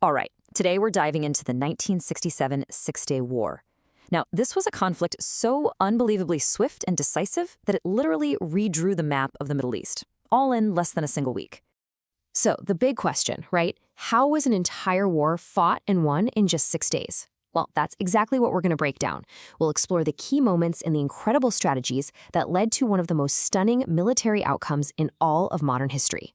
All right, today we're diving into the 1967 Six-Day War. Now, this was a conflict so unbelievably swift and decisive that it literally redrew the map of the Middle East, all in less than a single week. So, the big question, right? How was an entire war fought and won in just 6 days? Well, that's exactly what we're going to break down. We'll explore the key moments and the incredible strategies that led to one of the most stunning military outcomes in all of modern history.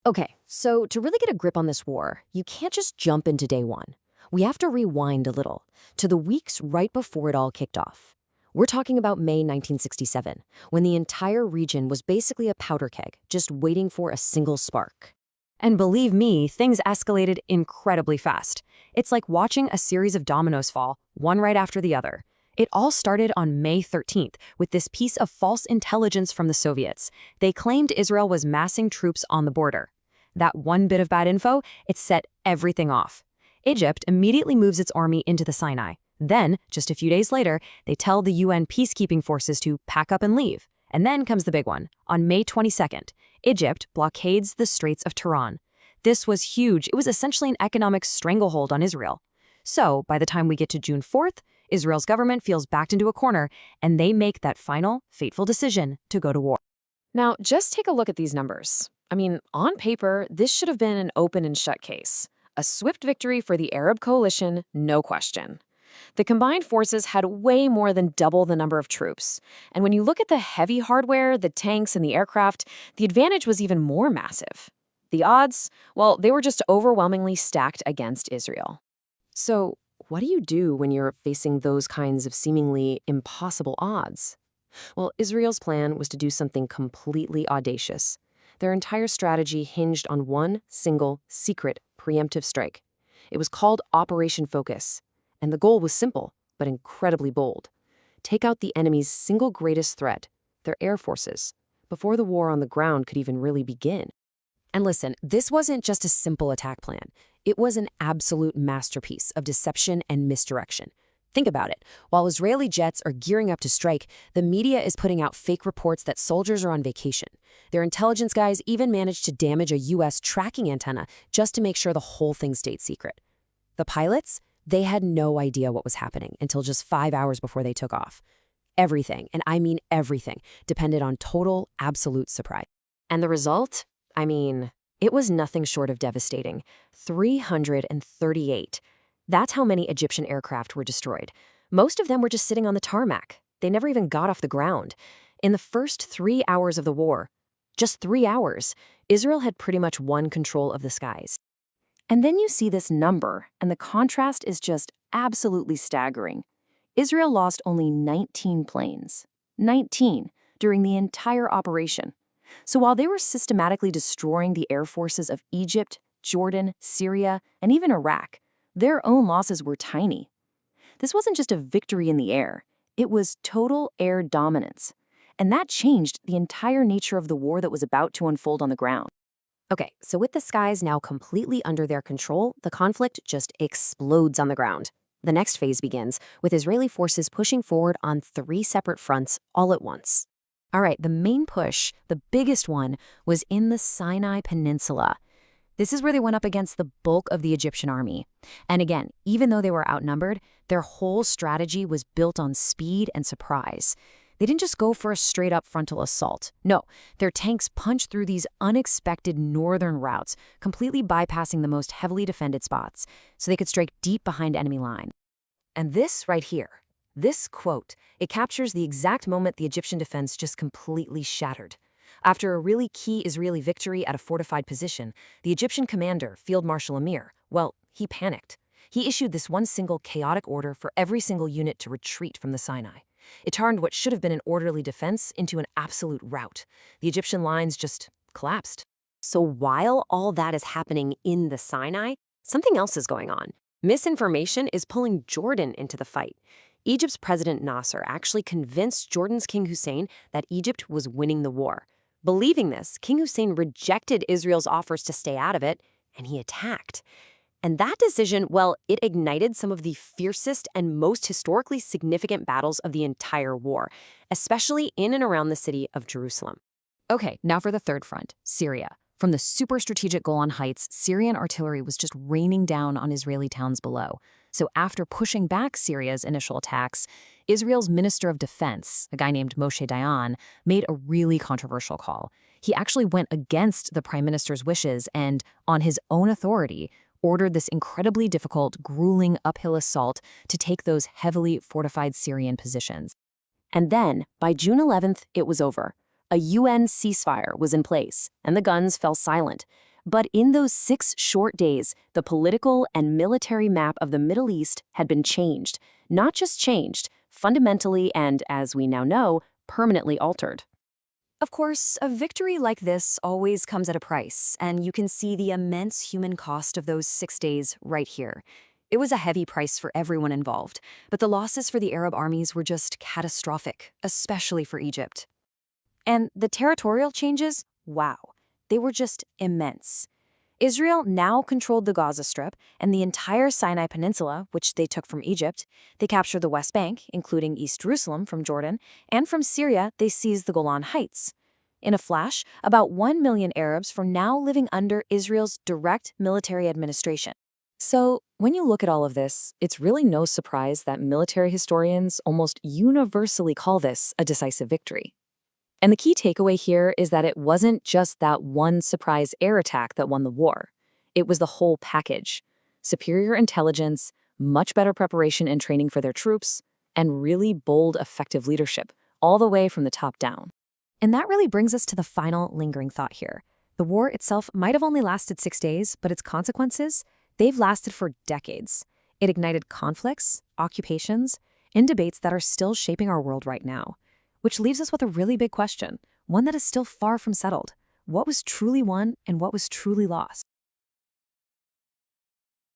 Okay, so to really get a grip on this war, you can't just jump into day one. We have to rewind a little to the weeks right before it all kicked off. We're talking about May 1967, when the entire region was basically a powder keg, just waiting for a single spark. And believe me, things escalated incredibly fast. It's like watching a series of dominoes fall, one right after the other. It all started on May 13th with this piece of false intelligence from the Soviets. They claimed Israel was massing troops on the border. That one bit of bad info, it set everything off. Egypt immediately moves its army into the Sinai. Then, just a few days later, they tell the UN peacekeeping forces to pack up and leave. And then comes the big one. On May 22nd, Egypt blockades the Straits of Tiran. This was huge. It was essentially an economic stranglehold on Israel. So, by the time we get to June 4th, Israel's government feels backed into a corner, and they make that final, fateful decision to go to war. Now, just take a look at these numbers. I mean, on paper, this should have been an open and shut case. A swift victory for the Arab coalition, no question. The combined forces had way more than double the number of troops. And when you look at the heavy hardware, the tanks, and the aircraft, the advantage was even more massive. The odds, well, they were just overwhelmingly stacked against Israel. So, what do you do when you're facing those kinds of seemingly impossible odds? Well, Israel's plan was to do something completely audacious. Their entire strategy hinged on one single, secret, preemptive strike. It was called Operation Focus, and the goal was simple, but incredibly bold. Take out the enemy's single greatest threat, their air forces, before the war on the ground could even really begin. And listen, this wasn't just a simple attack plan. It was an absolute masterpiece of deception and misdirection. Think about it. While Israeli jets are gearing up to strike, the media is putting out fake reports that soldiers are on vacation. Their intelligence guys even managed to damage a U.S. tracking antenna just to make sure the whole thing stayed secret. The pilots, they had no idea what was happening until just 5 hours before they took off. Everything, and I mean everything, depended on total, absolute surprise. And the result? I mean, it was nothing short of devastating. 338. That's how many Egyptian aircraft were destroyed. Most of them were just sitting on the tarmac. They never even got off the ground. In the first 3 hours of the war, just 3 hours, Israel had pretty much won control of the skies. And then you see this number, and the contrast is just absolutely staggering. Israel lost only 19 planes. 19 during the entire operation. So while they were systematically destroying the air forces of Egypt, Jordan, Syria, and even Iraq, their own losses were tiny. This wasn't just a victory in the air. It was total air dominance. And that changed the entire nature of the war that was about to unfold on the ground. Okay, so with the skies now completely under their control, the conflict just explodes on the ground. The next phase begins, with Israeli forces pushing forward on 3 separate fronts all at once. All right, the main push, the biggest one, was in the Sinai Peninsula. This is where they went up against the bulk of the Egyptian army. And again, even though they were outnumbered, their whole strategy was built on speed and surprise. They didn't just go for a straight-up frontal assault. No, their tanks punched through these unexpected northern routes, completely bypassing the most heavily defended spots, so they could strike deep behind enemy line. And this right here, this quote, it captures the exact moment the Egyptian defense just completely shattered. After a really key Israeli victory at a fortified position, the Egyptian commander, Field Marshal Amir, well, he panicked. He issued this one single chaotic order for every single unit to retreat from the Sinai. It turned what should have been an orderly defense into an absolute rout. The Egyptian lines just collapsed. So while all that is happening in the Sinai, something else is going on. Misinformation is pulling Jordan into the fight. Egypt's President Nasser actually convinced Jordan's King Hussein that Egypt was winning the war. Believing this, King Hussein rejected Israel's offers to stay out of it, and he attacked. And that decision, well, it ignited some of the fiercest and most historically significant battles of the entire war, especially in and around the city of Jerusalem. Okay, now for the third front, Syria. From the super strategic Golan Heights, Syrian artillery was just raining down on Israeli towns below. So after pushing back Syria's initial attacks, Israel's Minister of Defense, a guy named Moshe Dayan, made a really controversial call. He actually went against the prime minister's wishes and, on his own authority, ordered this incredibly difficult, grueling uphill assault to take those heavily fortified Syrian positions. And then, by June 11th, it was over. A UN ceasefire was in place, and the guns fell silent. But in those 6 short days, the political and military map of the Middle East had been changed. Not just changed, fundamentally and, as we now know, permanently altered. Of course, a victory like this always comes at a price, and you can see the immense human cost of those 6 days right here. It was a heavy price for everyone involved, but the losses for the Arab armies were just catastrophic, especially for Egypt. And the territorial changes, wow, they were just immense. Israel now controlled the Gaza Strip and the entire Sinai Peninsula, which they took from Egypt. They captured the West Bank, including East Jerusalem from Jordan, and from Syria, they seized the Golan Heights. In a flash, about 1 million Arabs were now living under Israel's direct military administration. So, when you look at all of this, it's really no surprise that military historians almost universally call this a decisive victory. And the key takeaway here is that it wasn't just that one surprise air attack that won the war. It was the whole package. Superior intelligence, much better preparation and training for their troops, and really bold, effective leadership, all the way from the top down. And that really brings us to the final lingering thought here. The war itself might have only lasted 6 days, but its consequences, they've lasted for decades. It ignited conflicts, occupations, and debates that are still shaping our world right now. Which leaves us with a really big question, one that is still far from settled. What was truly won and what was truly lost?